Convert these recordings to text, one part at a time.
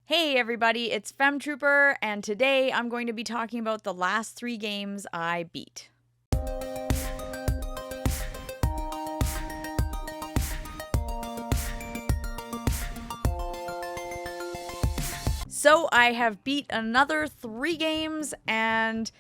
Hey everybody, it's Femtrooper, and today I'm going to be talking about the last 3 games I beat. So I have beat another 3 games, and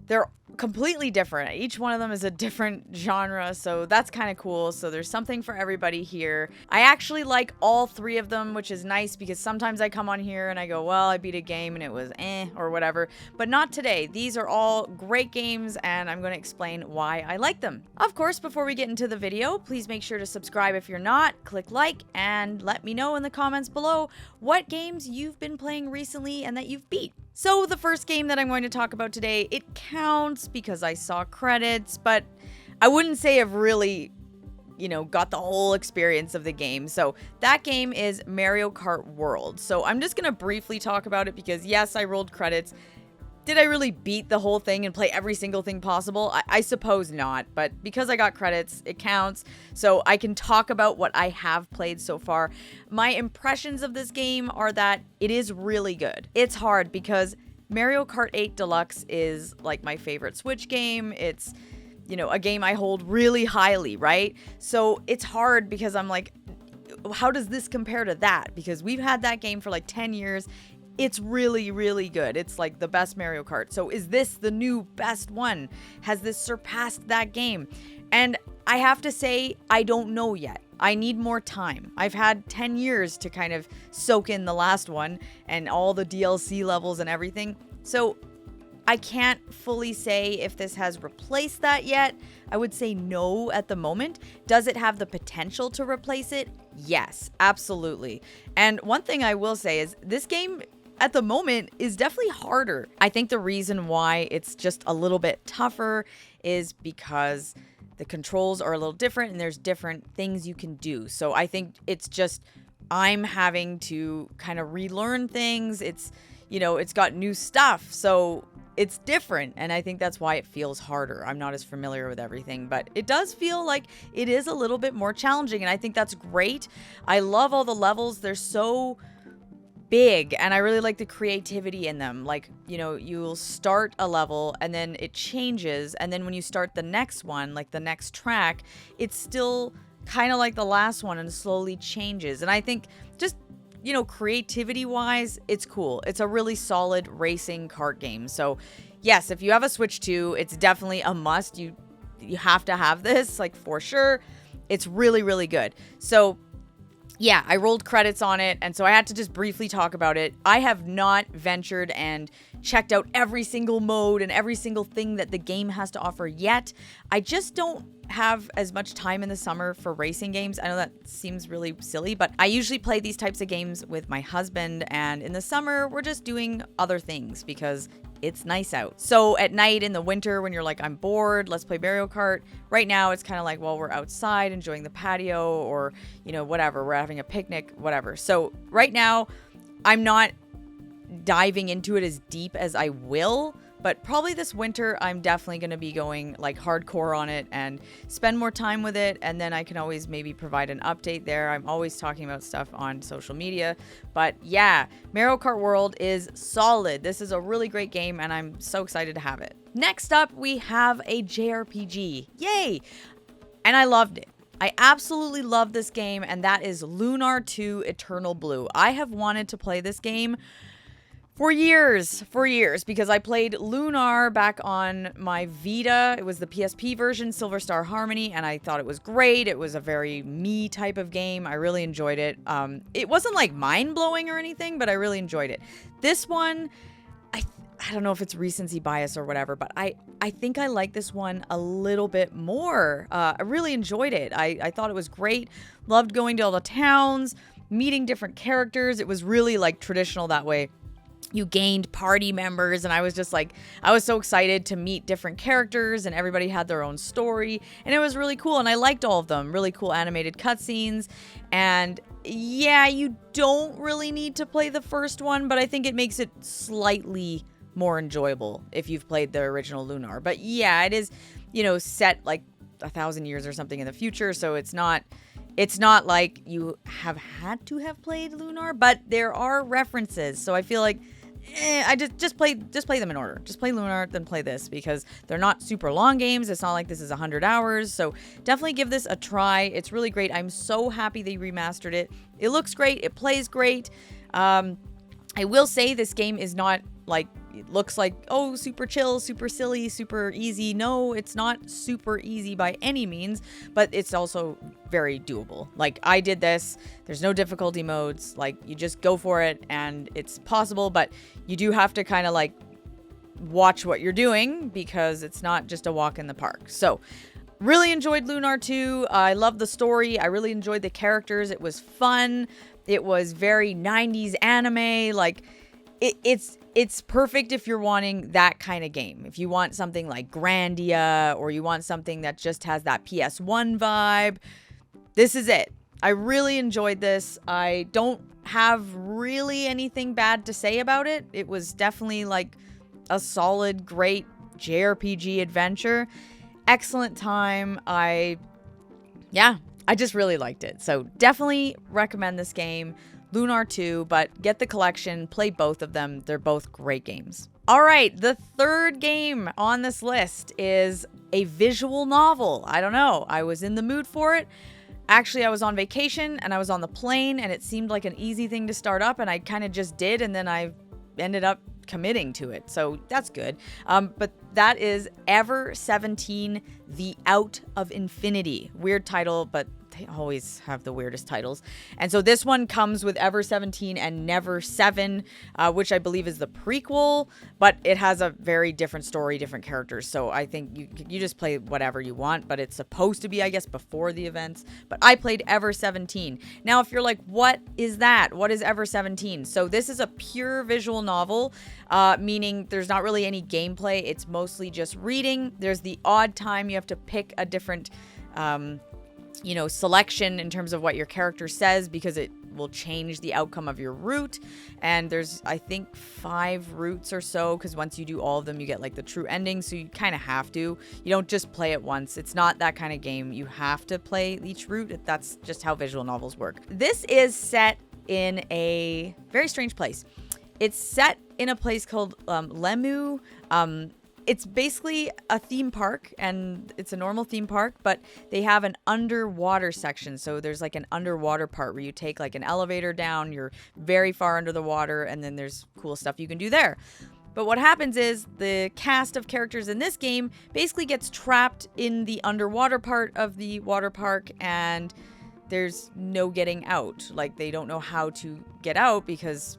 they're completely different. Each one of them is a different genre, so that's kind of cool. So there's something for everybody here. I actually like all 3 of them, which is nice because sometimes I come on here and I go, well, I beat a game and it was or whatever, but not today. These are all great games and I'm going to explain why I like them. Of course, before we get into the video, please make sure to subscribe if you're not, click like, and let me know in the comments below what games you've been playing recently and that you've beat. So the first game that I'm going to talk about today, it counts because I saw credits, but I wouldn't say I've really, got the whole experience of the game. So that game is Mario Kart World. So I'm just going to briefly talk about it because yes, I rolled credits. Did I really beat the whole thing and play every single thing possible? I suppose not, but because I got credits, it counts. So I can talk about what I have played so far. My impressions of this game are that it is really good. It's hard because Mario Kart 8 Deluxe is like my favorite Switch game. It's, a game I hold really highly, right? So it's hard because I'm like, how does this compare to that? Because we've had that game for like 10 years. It's really, really good. It's like the best Mario Kart. So is this the new best one? Has this surpassed that game? And I have to say, I don't know yet. I need more time. I've had 10 years to kind of soak in the last one and all the DLC levels and everything. So I can't fully say if this has replaced that yet. I would say no at the moment. Does it have the potential to replace it? Yes, absolutely. And one thing I will say is this game at the moment is definitely harder. I think the reason why it's just a little bit tougher is because the controls are a little different and there's different things you can do. So I think it's just I'm having to kind of relearn things. It's, it's got new stuff. So it's different. And I think that's why it feels harder. I'm not as familiar with everything, but it does feel like it is a little bit more challenging. And I think that's great. I love all the levels. They're so big and I really like the creativity in them. Like, you'll start a level and then it changes, and then when you start the next one, like the next track, it's still kind of like the last one and slowly changes. And I think just creativity wise, it's cool. It's a really solid racing kart game. So yes, if you have a Switch 2, it's definitely a must. You have to have this, like, for sure. It's really, really good. So yeah, I rolled credits on it, and so I had to just briefly talk about it. I have not ventured and checked out every single mode and every single thing that the game has to offer yet. I just don't have as much time in the summer for racing games. I know that seems really silly, but I usually play these types of games with my husband, and in the summer, we're just doing other things because it's nice out. So at night in the winter, when you're like, I'm bored, let's play Mario Kart. Right now, it's kind of like, well, we're outside enjoying the patio or, whatever. We're having a picnic, whatever. So right now, I'm not diving into it as deep as I will, but probably this winter, I'm definitely going to be going like hardcore on it and spend more time with it. And then I can always maybe provide an update there. I'm always talking about stuff on social media. But yeah, Mario Kart World is solid. This is a really great game and I'm so excited to have it. Next up, we have a JRPG. Yay! And I loved it. I absolutely love this game, and that is Lunar 2 Eternal Blue. I have wanted to play this game for years, because I played Lunar back on my Vita. It was the PSP version, Silver Star Harmony, and I thought it was great. It was a very me type of game. I really enjoyed it. It wasn't like mind-blowing or anything, but I really enjoyed it. This one, I don't know if it's recency bias or whatever, but I think I like this one a little bit more. I really enjoyed it. I thought it was great. Loved going to all the towns, meeting different characters. It was really like traditional that way. You gained party members, and I was just like, I was so excited to meet different characters, and everybody had their own story, and it was really cool, and I liked all of them. Really cool animated cutscenes, and yeah, you don't really need to play the first one, but I think it makes it slightly more enjoyable if you've played the original Lunar. But yeah, it is, set like 1,000 years or something in the future, so it's not It's not like you have had to have played Lunar, but there are references. So I feel like I just play them in order. Just play Lunar, then play this, because they're not super long games. It's not like this is 100 hours. So definitely give this a try. It's really great. I'm so happy they remastered it. It looks great. It plays great. I will say this game is not like, it looks like, oh, super chill, super silly, super easy. No, it's not super easy by any means, but it's also very doable. Like, I did this. There's no difficulty modes. Like, you just go for it and it's possible, but you do have to kind of like watch what you're doing, because it's not just a walk in the park. So really enjoyed Lunar 2. I love the story. I really enjoyed the characters. It was fun. It was very 90s anime. Like, it's perfect if you're wanting that kind of game. If you want something like Grandia, or you want something that just has that PS1 vibe, this is it. I really enjoyed this. I don't have really anything bad to say about it. It was definitely like a solid, great JRPG adventure. Excellent time. I just really liked it. So definitely recommend this game. Lunar 2, but get the collection, play both of them. They're both great games. All right, the third game on this list is a visual novel. I don't know, I was in the mood for it. Actually, I was on vacation and I was on the plane, and it seemed like an easy thing to start up, and I kind of just did, and then I ended up committing to it. So that's good. But that is Ever 17, The Out of Infinity. Weird title, but they always have the weirdest titles. And so this one comes with Ever 17 and Never 7, which I believe is the prequel, but it has a very different story, different characters. So I think you just play whatever you want, but it's supposed to be, I guess, before the events. But I played Ever 17. Now, if you're like, what is that? What is Ever 17? So this is a pure visual novel, meaning there's not really any gameplay. It's mostly just reading. There's the odd time you have to pick a different selection in terms of what your character says, because it will change the outcome of your route. And there's, I think, 5 routes or so, because once you do all of them, you get like the true ending. So you kind of have to. You don't just play it once. It's not that kind of game. You have to play each route. That's just how visual novels work. This is set in a very strange place. It's set in a place called Lemu. It's basically a theme park, and it's a normal theme park, but they have an underwater section. So there's like an underwater part where you take like an elevator down, you're very far under the water, and then there's cool stuff you can do there. But what happens is the cast of characters in this game basically gets trapped in the underwater part of the water park, and there's no getting out. Like, they don't know how to get out because,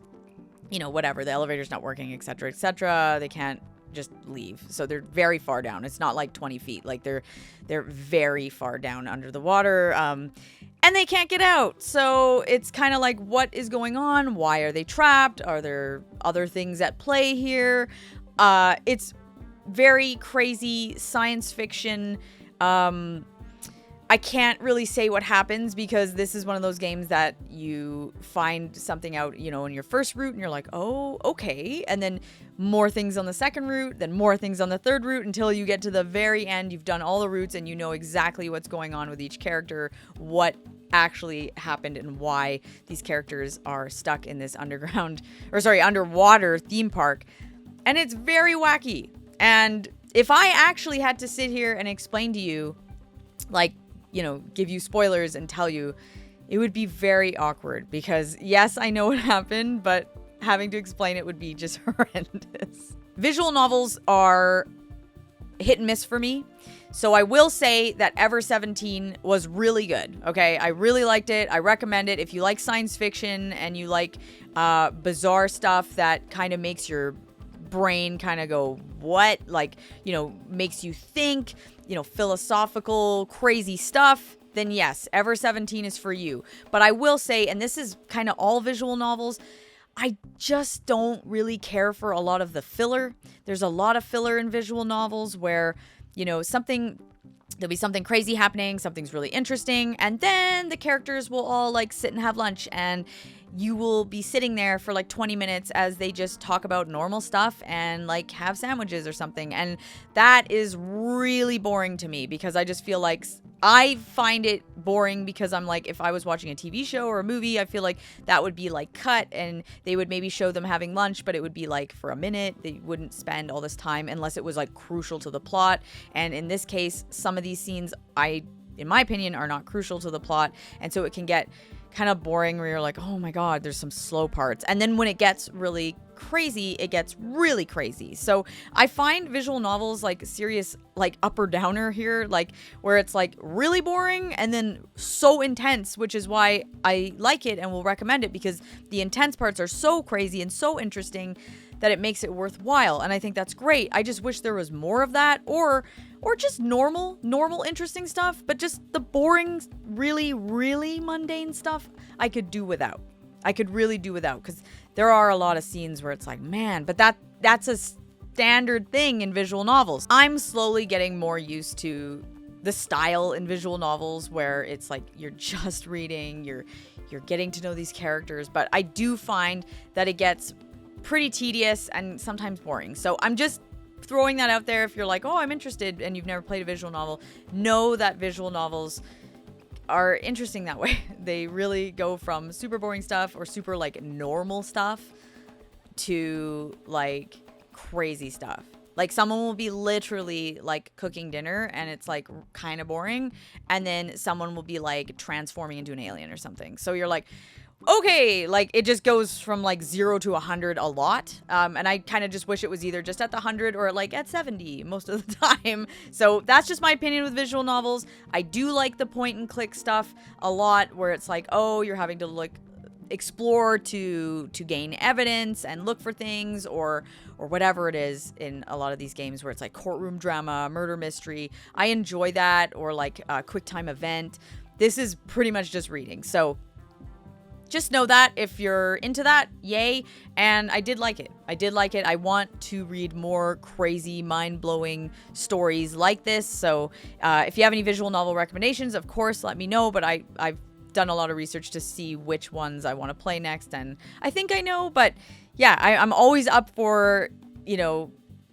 whatever, the elevator's not working, etc., etc. They can't just leave. So they're very far down. It's not like 20 feet. Like, they're very far down under the water. And they can't get out. So it's kind of like, what is going on? Why are they trapped? Are there other things at play here? It's very crazy science fiction. I can't really say what happens, because this is one of those games that you find something out, in your first route, and you're like, oh, okay. And then more things on the second route, then more things on the third route, until you get to the very end. You've done all the routes and you know exactly what's going on with each character, what actually happened, and why these characters are stuck in this underwater theme park. And it's very wacky. And if I actually had to sit here and explain to you, like, give you spoilers and tell you, it would be very awkward, because yes, I know what happened, but having to explain it would be just horrendous. Visual novels are hit and miss for me. So I will say that Ever 17 was really good. Okay. I really liked it. I recommend it. If you like science fiction and you like bizarre stuff that kind of makes your brain kind of go, what? Like, makes you think, philosophical, crazy stuff, then yes, Ever 17 is for you. But I will say, and this is kind of all visual novels, I just don't really care for a lot of the filler. There's a lot of filler in visual novels where, there'll be something crazy happening, something's really interesting, and then the characters will all like sit and have lunch, and you will be sitting there for like 20 minutes as they just talk about normal stuff and like have sandwiches or something. And that is really boring to me, because I just feel like I find it boring because I'm like, if I was watching a TV show or a movie, I feel like that would be like cut and they would maybe show them having lunch, but it would be like for a minute. They wouldn't spend all this time unless it was like crucial to the plot. And in this case, some of these scenes, in my opinion, are not crucial to the plot. And so it can get kind of boring where you're like, oh my God, there's some slow parts. And then when it gets really crazy, it gets really crazy. So I find visual novels like serious, like up or downer here, like where it's like really boring and then so intense, which is why I like it and will recommend it, because the intense parts are so crazy and so interesting that it makes it worthwhile. And I think that's great. I just wish there was more of that, or just normal interesting stuff, but just the boring, really, really mundane stuff I could do without. I could really do without, because there are a lot of scenes where it's like, man, but that's a standard thing in visual novels. I'm slowly getting more used to the style in visual novels where it's like you're just reading, you're getting to know these characters, but I do find that it gets pretty tedious and sometimes boring. So I'm just throwing that out there. If you're like, oh, I'm interested and you've never played a visual novel, know that visual novels are interesting that way. They really go from super boring stuff or super like normal stuff to like crazy stuff. Like someone will be literally like cooking dinner and it's like kind of boring, and then someone will be like transforming into an alien or something. So you're like, okay, like it just goes from like 0 to 100 a lot. And I kind of just wish it was either just at the 100 or like at 70 most of the time. So that's just my opinion with visual novels. I do like the point and click stuff a lot where it's like, oh, you're having to like explore to gain evidence and look for things or whatever it is in a lot of these games where it's like courtroom drama, murder mystery. I enjoy that, or like a quick time event. This is pretty much just reading. So just know that if you're into that, yay. And I did like it. I want to read more crazy, mind-blowing stories like this. So if you have any visual novel recommendations, of course, let me know. But I've done a lot of research to see which ones I want to play next. And I think I know. But yeah, I'm always up for,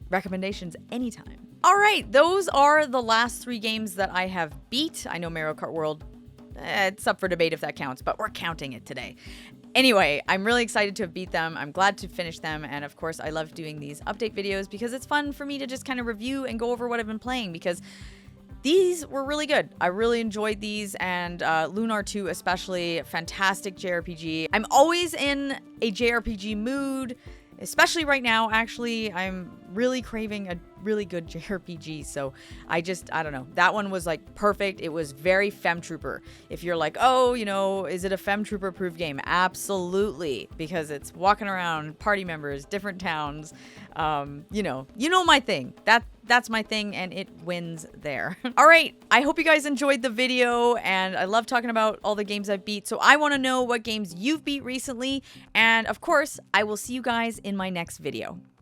recommendations anytime. All right, those are the last 3 games that I have beat. I know Mario Kart World, it's up for debate if that counts, but we're counting it today. Anyway, I'm really excited to have beat them. I'm glad to finish them. And of course, I love doing these update videos because it's fun for me to just kind of review and go over what I've been playing, because these were really good. I really enjoyed these, and Lunar 2 especially, fantastic JRPG. I'm always in a JRPG mood, especially right now. Actually, I'm really craving a really good JRPG, so I don't know. That one was like perfect. It was very Femtrooper. If you're like, oh, is it a Femtrooper proof game? Absolutely, because it's walking around, party members, different towns. My thing. That's my thing, and it wins there. All right, I hope you guys enjoyed the video, and I love talking about all the games I've beat, so I want to know what games you've beat recently, and of course, I will see you guys in my next video.